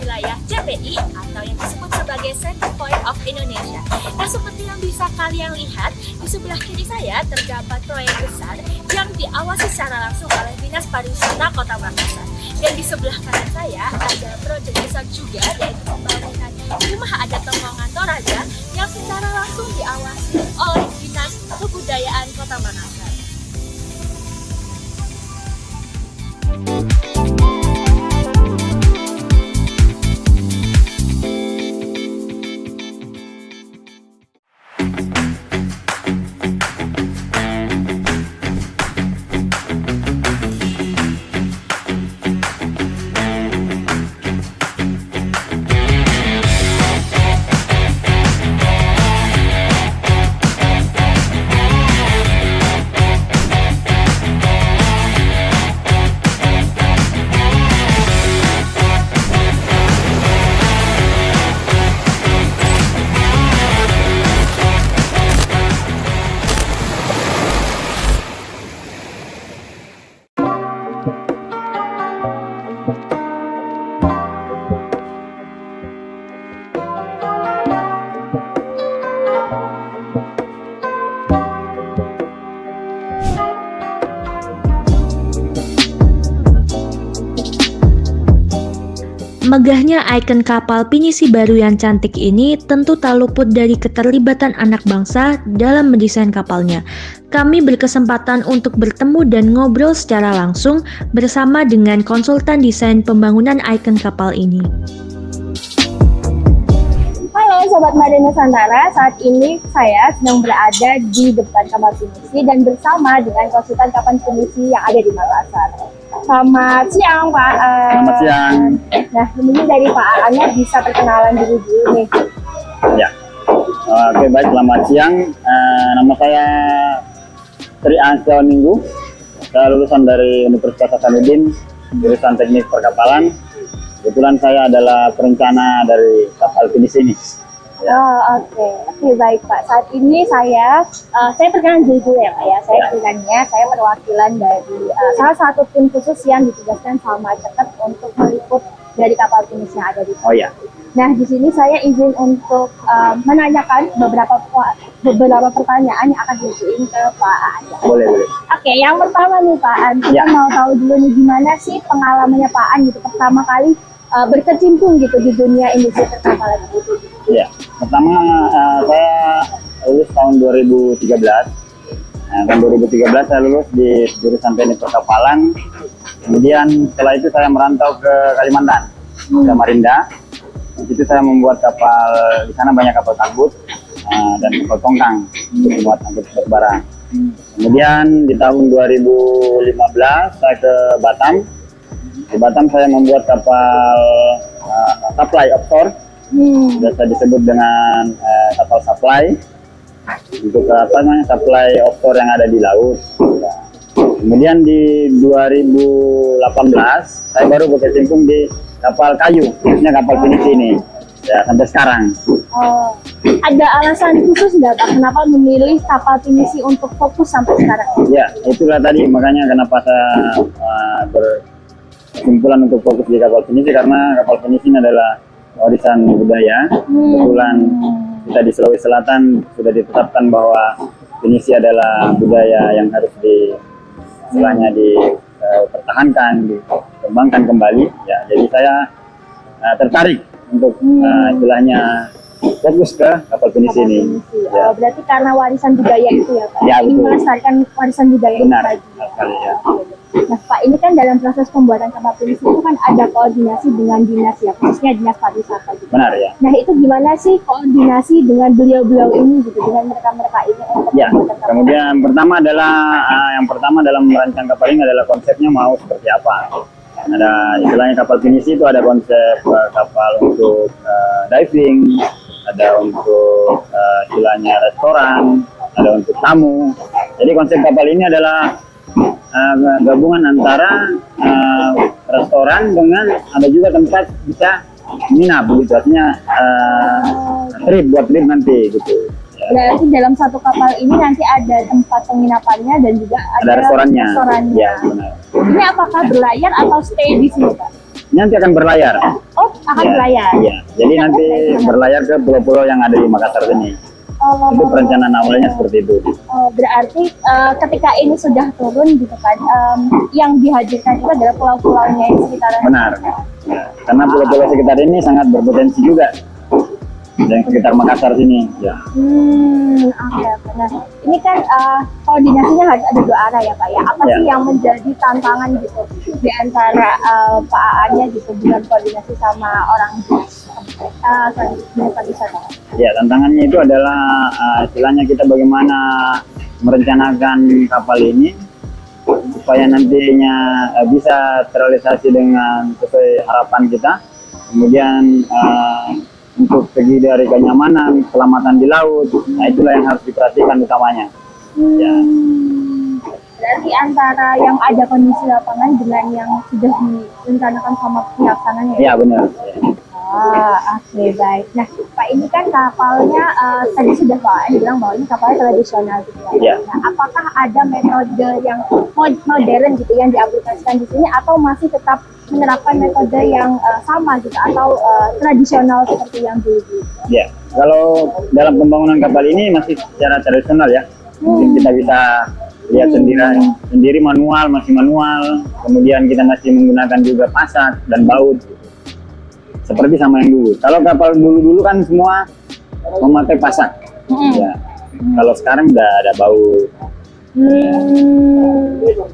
wilayah CPI atau yang disebut sebagai Center Point of Indonesia. Nah, seperti yang bisa kalian lihat, di sebelah kiri saya terdapat proyek besar yang diawasi secara langsung oleh Dinas Pariwisata Kota Makassar. Dan di sebelah kanan saya ada proyek besar juga, yaitu pembangunan Rumah Adat Tonggongan Toraja yang secara langsung diawasi oleh Dinas Kebudayaan Kota Makassar. Megahnya ikon kapal pinisi baru yang cantik ini tentu tak luput dari keterlibatan anak bangsa dalam mendesain kapalnya. Kami berkesempatan untuk bertemu dan ngobrol secara langsung bersama dengan konsultan desain pembangunan ikon kapal ini. Halo Sobat Made Nusantara, saat ini saya sedang berada di depan kapal pinisi dan bersama dengan konsultan kapal pinisi yang ada di Makassar. Selamat siang Pak. Selamat siang. Nah, ini dari Pak Aannya bisa perkenalan dulu nih. Ya. Oke, baik, selamat siang. Nama saya Tri Ansel Minggu. Saya lulusan dari Universitas Hasanuddin, jurusan Teknik Perkapalan. Kebetulan saya adalah perencana dari kapal pinisi ini. Ya. Oh, oke, baik Pak. Saat ini saya perkenalan dulu ya Pak ya. Saya perwakilan dari salah satu tim khusus yang ditugaskan sama Ceket untuk meliput dari kapal pinisi yang ada di sini. Oh ya. Nah, di sini saya izin untuk menanyakan beberapa pertanyaan yang akan diajuin ke Pak Aan. Boleh. Oke, yang pertama nih Pak Aan, kita mau tahu dulu nih gimana sih pengalamannya Pak Aan gitu pertama kali berkecimpung gitu di dunia industri perkapalan gitu. Ya, pertama saya lulus tahun 2013. Tahun 2013 saya lulus di jurusan Teknik Perkapalan. Kemudian setelah itu saya merantau ke Kalimantan, ke Samarinda. Di situ saya membuat kapal, di sana banyak kapal tangkut dan kapal tongkang untuk membuat angkut barang. Kemudian di tahun 2015 saya ke Batam. Di Batam saya membuat kapal supply offshore. Biasa disebut dengan kapal supply untuk supply offshore yang ada di laut. Kemudian di 2018 saya baru berkecimpung di kapal kayu, khususnya kapal pinisi ini ya sampai sekarang. Oh, ada alasan khusus nggak Pak kenapa memilih kapal pinisi untuk fokus sampai sekarang? Ya, itulah tadi makanya kenapa saya berkesimpulan untuk fokus di kapal pinisi, karena kapal pinisi ini adalah warisan budaya. Kebetulan kita di Sulawesi Selatan sudah ditetapkan bahwa pinisi adalah budaya yang harus dipertahankan, dikembangkan kembali. Ya, jadi saya tertarik untuk istilahnya fokus ke kapal pinisi ini. Ya. Berarti karena warisan budaya itu ya Pak. Ya, ingin betul. melestarikan warisan budaya Benar, itu lagi. sekali ya. Nah Pak, ini kan dalam proses pembuatan kapal pinisi itu kan ada koordinasi dengan dinas ya, khususnya dinas pariwisata gitu. Benar ya. Nah itu gimana sih koordinasi dengan beliau-beliau ini gitu, dengan mereka-mereka ini untuk Ya, pembuatan kapal? kemudian yang pertama dalam merancang kapal ini adalah konsepnya mau seperti apa. Ada istilahnya kapal pinisi itu ada konsep kapal untuk diving, ada untuk istilahnya restoran, ada untuk tamu. Jadi konsep kapal ini adalah gabungan antara restoran dengan ada juga tempat bisa nginap begitu, artinya buat trip nanti gitu. Berarti dalam satu kapal ini nanti ada tempat penginapannya dan juga ada restorannya. restorannya. Ya, benar. Ini apakah berlayar atau stay di sini Pak? nanti akan berlayar. Oh, akan Ya, berlayar. Iya, jadi nanti berlayar ke pulau-pulau yang ada di Makassar ini. Oh, Itu perencanaan awalnya seperti itu. berarti ketika ini sudah turun gitu kan, yang dihadirkan itu adalah pulau-pulaunya yang sekitaran. Benar. Ya, karena pulau-pulau sekitar ini sangat berpotensi juga. Dan sekitar Makassar sini. Ya. Oke. Nah, ini kan koordinasinya harus ada dua arah ya Pak ya. Apa Ya. sih yang menjadi tantangan gitu di antara Pak Aan-nya gitu dengan koordinasi sama orang desa wisata? Ya, tantangannya itu adalah istilahnya kita bagaimana merencanakan kapal ini supaya nantinya bisa terrealisasi dengan sesuai harapan kita. Kemudian untuk segi dari kenyamanan, keselamatan di laut, nah itulah yang harus diperhatikan utamanya. Ya. Berarti antara yang ada kondisi lapangan dengan yang sudah direncanakan sama pelaksananya. Ya benar. Oke, baik. Nah, Pak, ini kan kapalnya tadi sudah Pak bilang bahwa ini kapalnya tradisional gitu Ya. Nah, apakah ada metode yang modern gitu yang diaplikasikan di sini atau masih tetap menerapkan metode yang sama gitu atau tradisional seperti yang dulu? Ya, kalau dalam pembangunan kapal ini masih secara tradisional ya. Mungkin kita bisa lihat sendiri masih manual. Kemudian kita masih menggunakan juga pasat dan baut. Seperti sama yang dulu. Kalau kapal dulu kan semua memakai pasat. Ya. Kalau sekarang udah ada baut.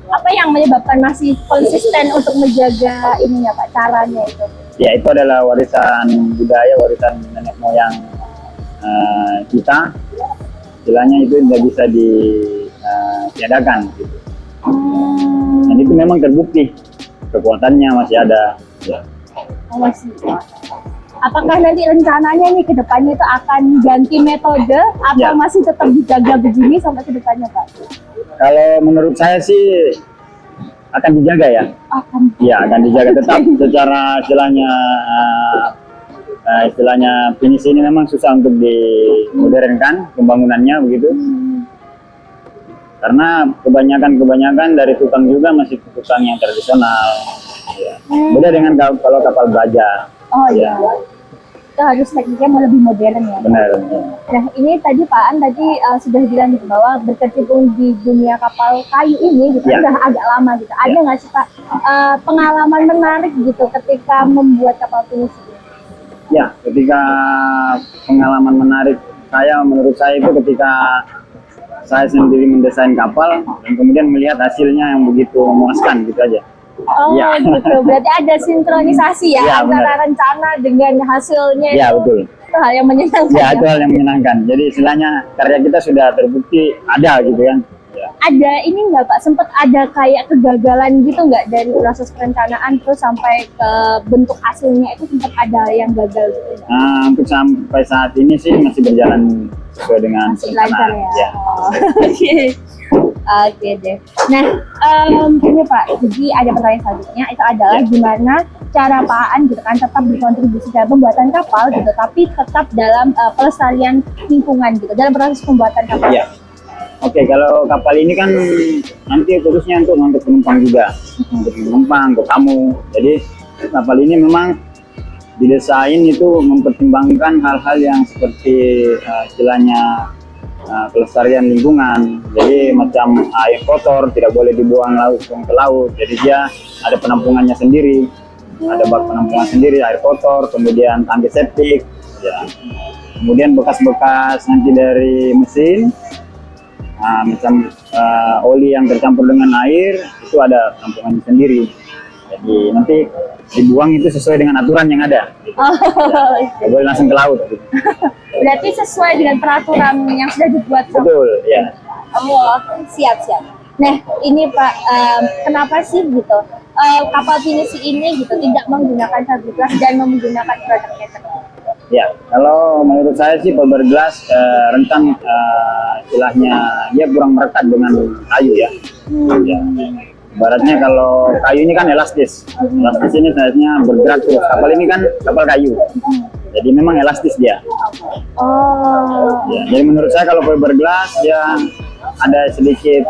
Apa yang menyebabkan masih konsisten untuk menjaga ininya Pak, caranya itu? Ya, itu adalah warisan budaya, warisan nenek moyang kita. Istilahnya itu tidak bisa ditiadakan. Gitu. Dan itu memang terbukti kekuatannya masih ada. Ya. Masih. Apakah nanti rencananya nih ke depannya itu akan ganti metode atau Ya. masih tetap dijaga begini sampai ke depannya Pak? Kalau menurut saya sih akan dijaga ya. Ya, akan dijaga tetap secara istilahnya finish ini memang susah untuk dimodernkan pembangunannya begitu. Karena kebanyakan dari tukang juga masih tukang yang tradisional. Ya. Beda dengan kalau kapal baja. Oh iya. Itu harus tekniknya mau lebih modern ya. Benar. Nah, ini tadi Pak An sudah bilang gitu bahwa berkecimpung di dunia kapal kayu ini gitu Ya. udah agak lama gitu. Ada nggak sih Pak pengalaman menarik gitu ketika membuat kapal pinisi? Ya, ketika pengalaman menarik menurut saya itu ketika saya sendiri mendesain kapal dan kemudian melihat hasilnya yang begitu memuaskan gitu aja. Oh Ya. gitu, berarti ada sinkronisasi ya, Ya, antara benar. rencana dengan hasilnya. Ya, itu, betul. itu hal yang menyenangkan. Ya, itu hal yang menyenangkan. Jadi istilahnya karya kita sudah terbukti ada gitu kan. Ya. Ada ini nggak Pak, sempat ada kayak kegagalan gitu nggak dari proses perencanaan terus sampai ke bentuk hasilnya itu sempat ada yang gagal gitu nggak? Nah, untuk sampai saat ini sih masih berjalan sesuai dengan Masih lancar perencanaan. ya. Oh, Oke. Oke deh. Nah, ini Pak, jadi ada pertanyaan selanjutnya itu adalah gimana cara Pak Aan gitu kan tetap berkontribusi dalam pembuatan kapal gitu, tapi tetap dalam pelestarian lingkungan gitu dalam proses pembuatan kapal. Ya. Oke, kalau kapal ini kan nanti khususnya untuk penumpang juga, untuk penumpang, untuk tamu. Jadi kapal ini memang didesain itu mempertimbangkan hal-hal yang seperti istilahnya pelestarian lingkungan. Jadi macam air kotor tidak boleh dibuang langsung ke laut. Jadi dia ada penampungannya sendiri, ada bak penampungan sendiri air kotor, kemudian tangki septik, ya. Kemudian bekas-bekas nanti dari mesin. Macam oli yang tercampur dengan air itu ada penampungannya sendiri. Jadi nanti dibuang itu sesuai dengan aturan yang ada. Gitu. Tidak boleh langsung ke laut. Gitu. Berarti sesuai dengan peraturan yang sudah dibuat. Betul, ya. Oh, siap. Nah, ini Pak, kenapa sih gitu kapal pinisi ini gitu tidak menggunakan fiberglass dan menggunakan produk meter? Ya, kalau menurut saya sih fiberglass rentan istilahnya dia kurang merekat dengan kayu ya. Ya. Ibaratnya kalau kayu ini kan elastis. Elastis ini sebenarnya bergerak terus. Kapal ini kan kapal kayu. Jadi memang elastis dia. Ya, jadi menurut saya kalau fiberglass dia ada sedikit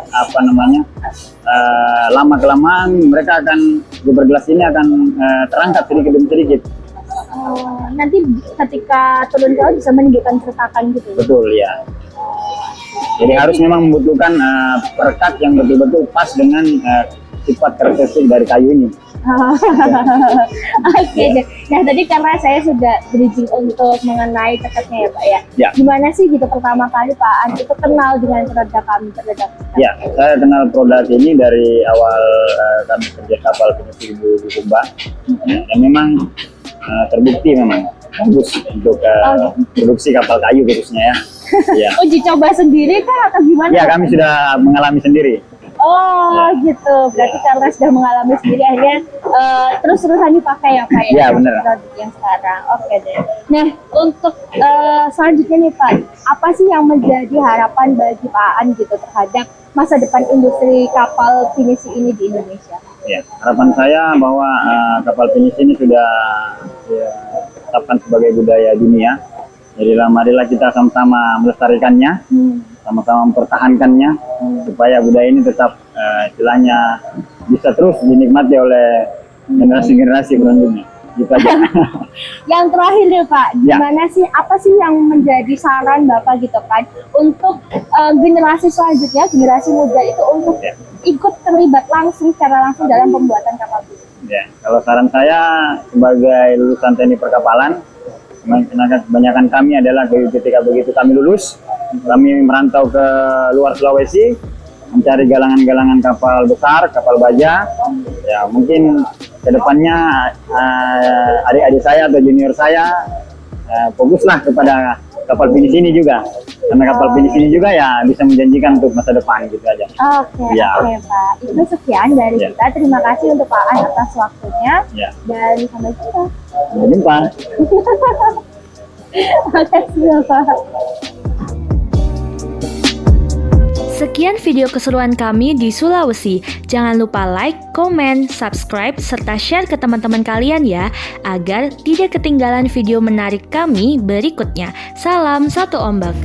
lama kelamaan mereka akan fiberglass ini akan terangkat sedikit demi sedikit. Nanti ketika turun ke laut bisa menimbulkan keretakan gitu. Betul ya. Jadi harus memang membutuhkan perekat yang betul-betul pas dengan sifat karakteristik dari kayu ini. Oke deh. Nah tadi karena saya sudah bridging untuk mengenai ceketnya ya Pak ya. Ya. Gimana sih gitu pertama kali Pak Aan itu kenal dengan produk kami terhadap Ya, saya kenal produk ini dari awal kami kerja kapal penyelam di Sumba. Dan memang terbukti memang bagus untuk produksi kapal kayu khususnya ya. Ya. Uji coba sendiri kah atau gimana? Ya, kami sudah mengalami sendiri. Oh gitu, berarti karena sudah mengalami sendiri akhirnya terus-terusan dipakai ya Pak ya? Ya, benar. Produk yang sekarang, oke deh. Nah untuk selanjutnya nih Pak, apa sih yang menjadi harapan bagi Pak Aan gitu terhadap masa depan industri kapal pinisi ini di Indonesia? Ya, harapan saya bahwa kapal pinisi ini sudah ditetapkan sebagai budaya dunia. Jadi marilah kita sama-sama melestarikannya, sama-sama mempertahankannya, supaya budaya ini tetap istilahnya bisa terus dinikmati oleh generasi-generasi berikutnya. Gitu aja. Yang terakhir nih Pak, Ya. gimana sih, apa sih yang menjadi saran Bapak gitu kan untuk generasi selanjutnya, generasi muda itu untuk Ya. ikut terlibat secara langsung dalam pembuatan kapal pinisi? Ya, kalau saran saya sebagai lulusan teknik perkapalan, kebanyakan kami adalah ketika begitu kami lulus, kami merantau ke luar Sulawesi, mencari galangan-galangan kapal besar, kapal baja. Ya, mungkin kedepannya adik-adik saya atau junior saya fokuslah kepada kapal pinisi ini juga, karena kapal pinisi ini juga ya bisa menjanjikan untuk masa depan gitu aja. Oke, Ya. oke Pak. Itu sekian dari Ya. kita. Terima kasih untuk Pak Aan atas waktunya Ya, dan sampai jumpa. sampai jumpa. Makasih Bapak. Sekian video keseruan kami di Sulawesi. Jangan lupa like, komen, subscribe, serta share ke teman-teman kalian ya, agar tidak ketinggalan video menarik kami berikutnya. Salam satu ombak.